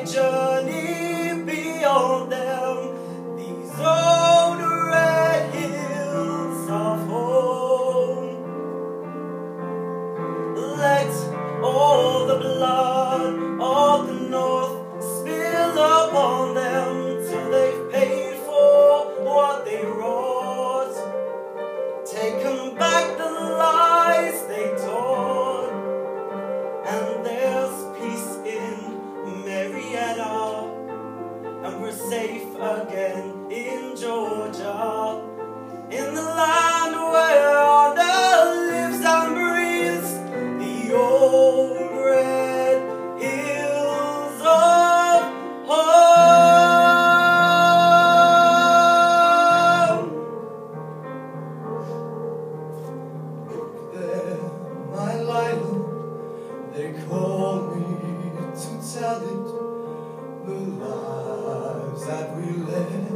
might journey beyond them, these old red hills of home. Let all the blood of the North spill upon them till they've paid for what they wrought. Taken back the lies they taught, and there's peace in Marietta, and we're safe again in Georgia, in the land where honor lives and breathes, the old red hills of home. Look there, my Lila, they call me to tell it, the lives that we led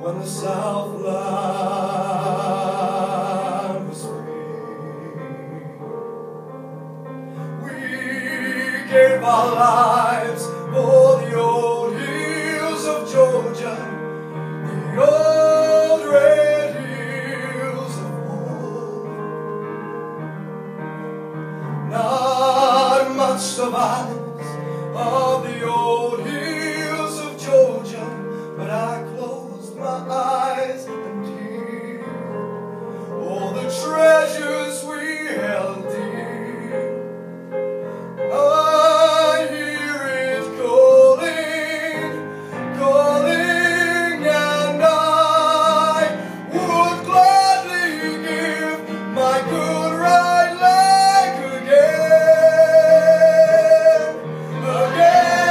when the Southland was free. We gave our lives for the old hills of Georgia, the old red hills of home. Not much survives of the old hills of Georgia, but I closed my eyes and hear all the treasures we held dear. I hear it calling, calling, and I would gladly give my good right leg again, again.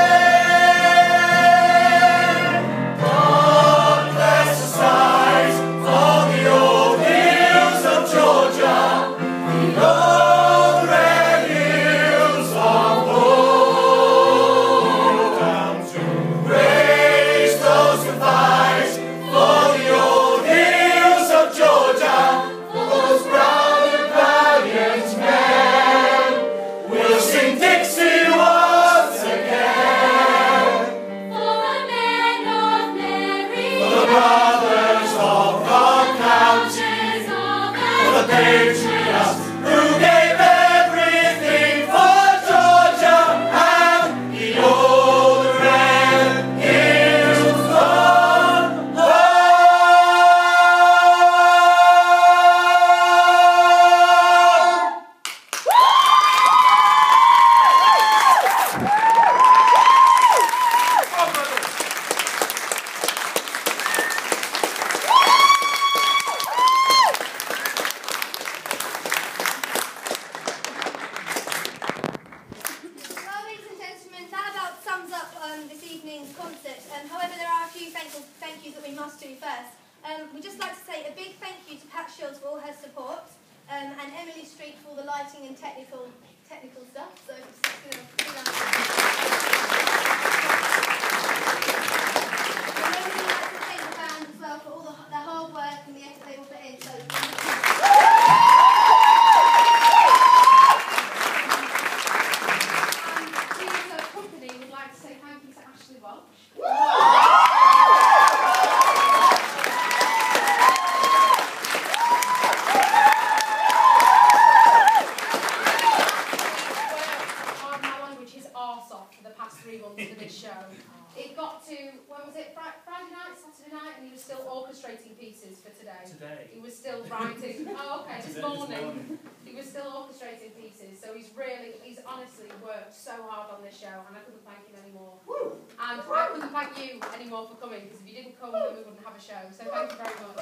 God bless the skies for the old hills of Georgia, the old red hills of home. Down to raise those goodbyes for the old hills of Georgia, for those proud and valiant men. We'll sing Dixie once again, For the men of Mary, for the brothers of God county, for the patriots who gave everything for Georgia and the old red hills of home. Well, ladies and gentlemen, that about sums up this evening's concert. However, there are a few thank yous that we must do first. We'd just like to say a big thank you to Pat Shields for all her support, and Emily Street for all the lighting and technical stuff. So, just, you know, do that. And then we'd like to thank the band as well for all their hard work and the effort they all put in. So, We as a company would like to say thank you to Ashley Welch. Pardon my language, his arse off for the past 3 months for this show. It got to, when was it, Friday night, Saturday night, and he was still orchestrating pieces for today. He was still writing, oh okay, this morning. He was still orchestrating pieces, so he's honestly worked so hard on this show, and I couldn't thank him anymore. And I couldn't thank you anymore for coming, because if you didn't come, then we wouldn't have a show, so thank you very much.